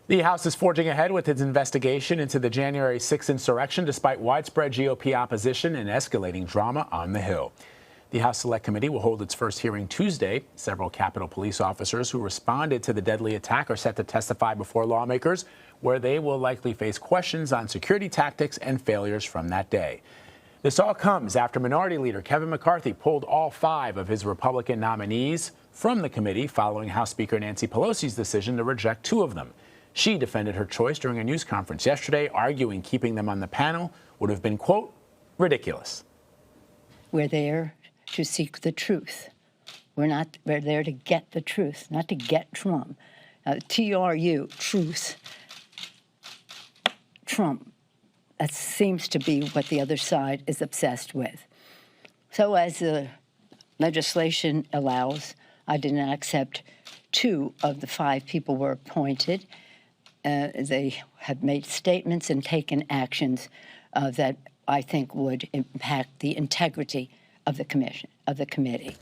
The House is forging ahead with its investigation into the January 6th insurrection despite widespread GOP opposition and escalating drama on the Hill. The House Select Committee will hold its first hearing Tuesday. Several Capitol police officers who responded to the deadly attack are set to testify before lawmakers, where they will likely face questions on security tactics and failures from that day. This all comes after Minority Leader Kevin McCarthy pulled all 5 of his Republican nominees from the committee following House Speaker Nancy Pelosi's decision to reject 2 of them. She defended her choice during a news conference yesterday, arguing keeping them on the panel would have been, quote, ridiculous. We're there to seek the truth. We're there to get the truth, not to get Trump. TRU, truth. Trump. That seems to be what the other side is obsessed with. So as the legislation allows, I did not accept 2 of the 5 people were appointed. They have made statements and taken actions that I think would impact the integrity of the committee.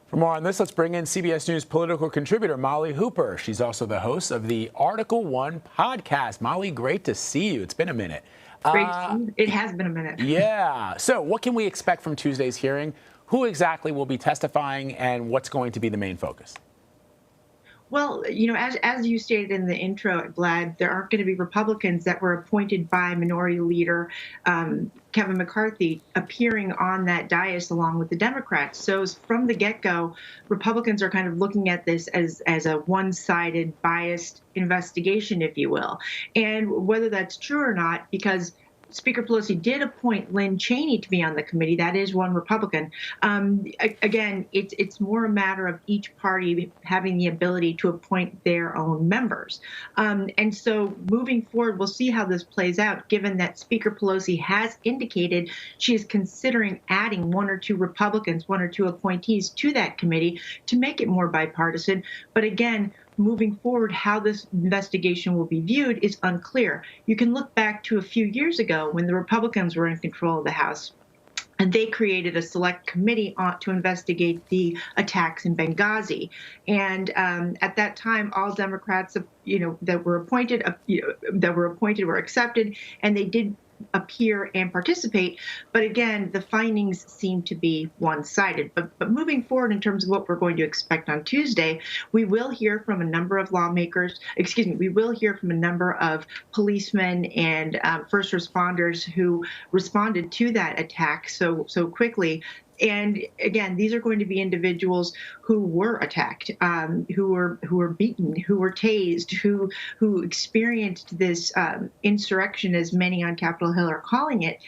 For more on this, let's bring in CBS News political contributor Molly Hooper. She's also the host of the Article 1 podcast. Molly, great to see you. It's been a minute. Great. It has been a minute. Yeah. So what can we expect from Tuesday's hearing? Who exactly will be testifying and what's going to be the main focus? Well, as you stated in the intro, Vlad, there aren't going to be Republicans that were appointed by Minority Leader Kevin McCarthy appearing on that dais along with the Democrats. So from the get-go, Republicans are kind of looking at this as a one-sided, biased investigation, if you will. And whether that's true or not, because Speaker Pelosi did appoint Lynn Cheney to be on the committee. That is one Republican. Again, it's more a matter of each party having the ability to appoint their own members. And so moving forward, we'll see how this plays out, given that Speaker Pelosi has indicated she is considering adding 1 or 2 Republicans, 1 or 2 appointees to that committee to make it more bipartisan. But again, moving forward, how this investigation will be viewed is unclear. You can look back to a few years ago when the Republicans were in control of the House, and they created a select committee to investigate the attacks in Benghazi. And at that time, all Democrats, that were appointed were accepted, and they did appear and participate. But again, the findings seem to be one-sided. But moving forward in terms of what we're going to expect on Tuesday, we will hear from a number of we will hear from a number of policemen and first responders who responded to that attack so quickly. And again, these are going to be individuals who were attacked, who were beaten, who were tased, who experienced this insurrection, as many on Capitol Hill are calling it,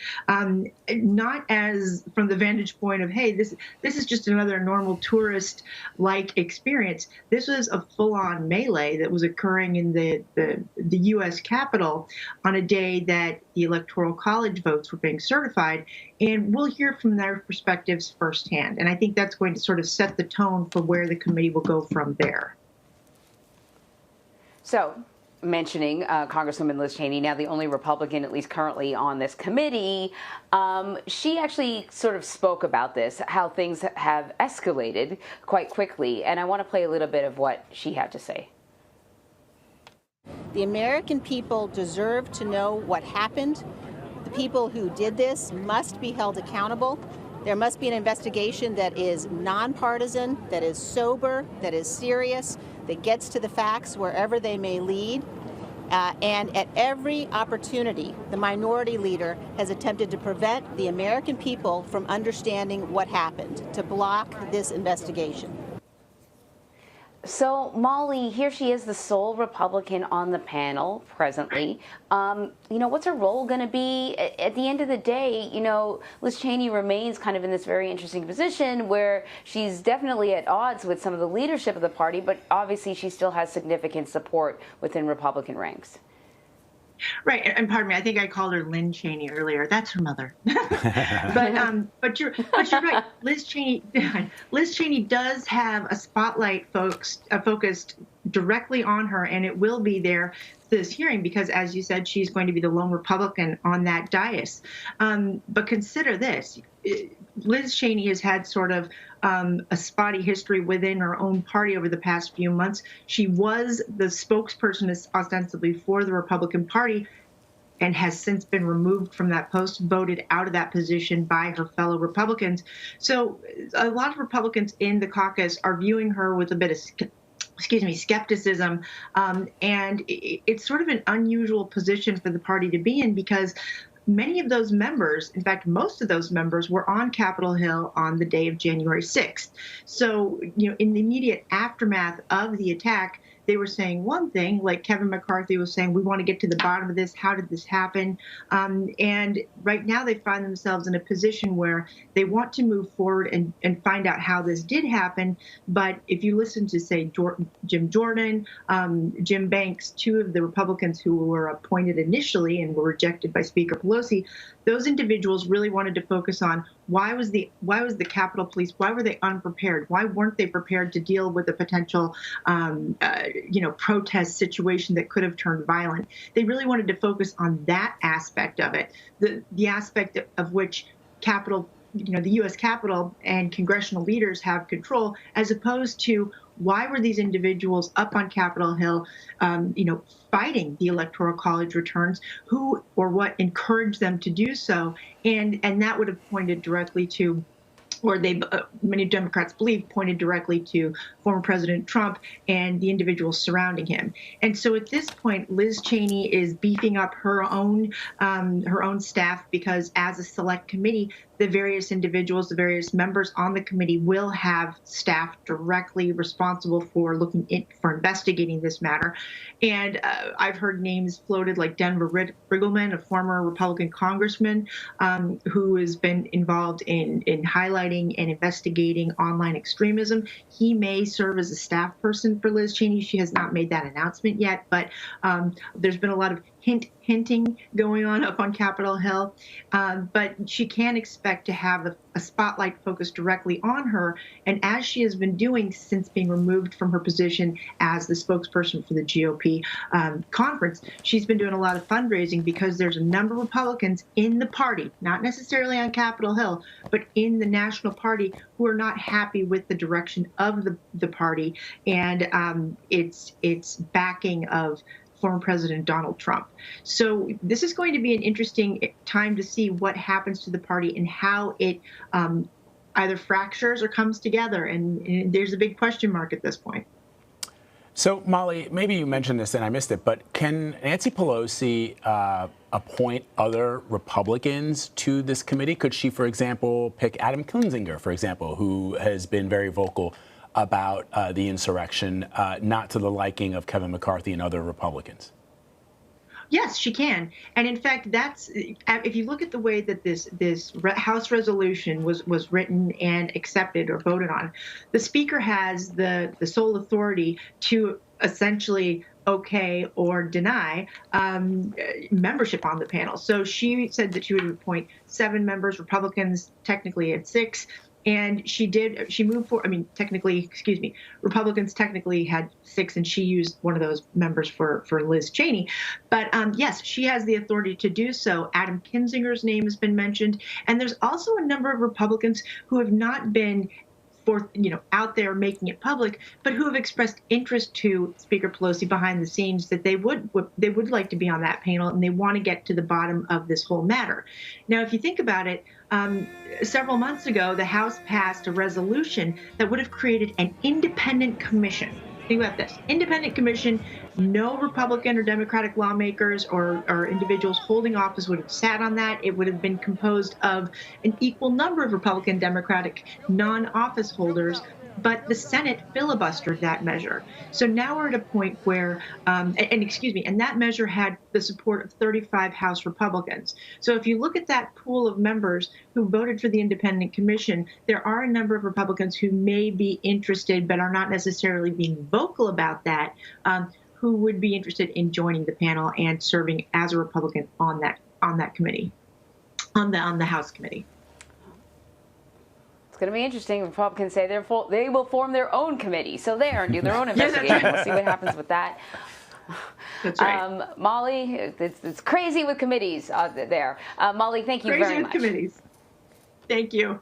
not as from the vantage point of, hey, this is just another normal tourist-like experience. This was a full-on melee that was occurring in the U.S. Capitol on a day that the Electoral College votes were being certified, and we'll hear from their perspectives firsthand. And I think that's going to sort of set the tone for where the committee will go from there. So, mentioning Congresswoman Liz Cheney, now the only Republican, at least currently, on this committee, she actually sort of spoke about this, how things have escalated quite quickly. And I want to play a little bit of what she had to say. The American people deserve to know what happened. The people who did this must be held accountable. There must be an investigation that is nonpartisan, that is sober, that is serious, that gets to the facts wherever they may lead. And at every opportunity, the minority leader has attempted to prevent the American people from understanding what happened, to block this investigation. So, Molly, here she is, the sole Republican on the panel presently. What's her role going to be? At the end of the day, Liz Cheney remains kind of in this very interesting position where she's definitely at odds with some of the leadership of the party, but obviously she still has significant support within Republican ranks. Right, and pardon me, I think I called her Lynn Cheney earlier. That's her mother. but you're right. Liz Cheney does have a spotlight focused directly on her, and it will be there this hearing because, as you said, she's going to be the lone Republican on that dais. But consider this. Liz Cheney has had sort of a spotty history within her own party over the past few months. She was the spokesperson ostensibly for the Republican Party and has since been removed from that post, voted out of that position by her fellow Republicans. So a lot of Republicans in the caucus are viewing her with a bit of skepticism. And it's sort of an unusual position for the party to be in, because many of those members, in fact, most of those members, were on Capitol Hill on the day of January 6th. So, in the immediate aftermath of the attack, they were saying one thing, like Kevin McCarthy was saying, we want to get to the bottom of this. How did this happen? And right now they find themselves in a position where they want to move forward and find out how this did happen. But if you listen to, say, Jim Jordan, Jim Banks, two of the Republicans who were appointed initially and were rejected by Speaker Pelosi, those individuals really wanted to focus on why was the Capitol Police, why were they unprepared? Why weren't they prepared to deal with a potential protest situation that could have turned violent? They really wanted to focus on that aspect of it, the aspect of which the U.S. Capitol and congressional leaders have control, as opposed to why were these individuals up on Capitol Hill, fighting the Electoral College returns? Who or what encouraged them to do so? And that would have pointed directly to, or many Democrats believe, pointed directly to former President Trump and the individuals surrounding him. And so at this point, Liz Cheney is beefing up her own staff, because as a select committee, the various individuals, the various members on the committee will have staff directly responsible for for investigating this matter. And I've heard names floated like Denver Riggleman, a former Republican congressman who has been involved in highlighting and investigating online extremism. He may serve as a staff person for Liz Cheney. She has not made that announcement yet, but there's been a lot of hinting going on up on Capitol Hill, but she can expect to have a spotlight focused directly on her. And as she has been doing since being removed from her position as the spokesperson for the GOP conference, she's been doing a lot of fundraising, because there's a number of Republicans in the party, not necessarily on Capitol Hill, but in the national party, who are not happy with the direction of the party and its backing of former President Donald Trump. So this is going to be an interesting time to see what happens to the party and how it either fractures or comes together. And there's a big question mark at this point. So, Molly, maybe you mentioned this and I missed it, but can Nancy Pelosi appoint other Republicans to this committee? Could she, for example, pick Adam Kinzinger, for example, who has been very vocal about the insurrection, not to the liking of Kevin McCarthy and other Republicans? Yes, she can. And in fact, if you look at the way that this House resolution was written and accepted or voted on, the Speaker has the sole authority to essentially okay or deny membership on the panel. So she said that she would appoint 7 members, Republicans technically at 6. And she moved forward. Republicans technically had 6, and she used one of those members for Liz Cheney. But yes, she has the authority to do so. Adam Kinzinger's name has been mentioned. And there's also a number of Republicans who have not been out there making it public, but who have expressed interest to Speaker Pelosi behind the scenes that they would like to be on that panel, and they want to get to the bottom of this whole matter. Now, if you think about it, several months ago, the House passed a resolution that would have created an independent commission. Think about this: independent commission. No Republican or Democratic lawmakers or individuals holding office would have sat on that. It would have been composed of an equal number of Republican, Democratic non-office holders, but the Senate filibustered that measure. So now we're at a point where, and that measure had the support of 35 House Republicans. So if you look at that pool of members who voted for the independent commission, there are a number of Republicans who may be interested, but are not necessarily being vocal about that, who would be interested in joining the panel and serving as a Republican on that committee, on the House committee. It's going to be interesting. Republicans say they will form their own committee, so there, and do their own investigation. We'll see what happens with that. That's right. Molly, it's crazy with committees there. Molly, thank you very much. Crazy with committees. Thank you.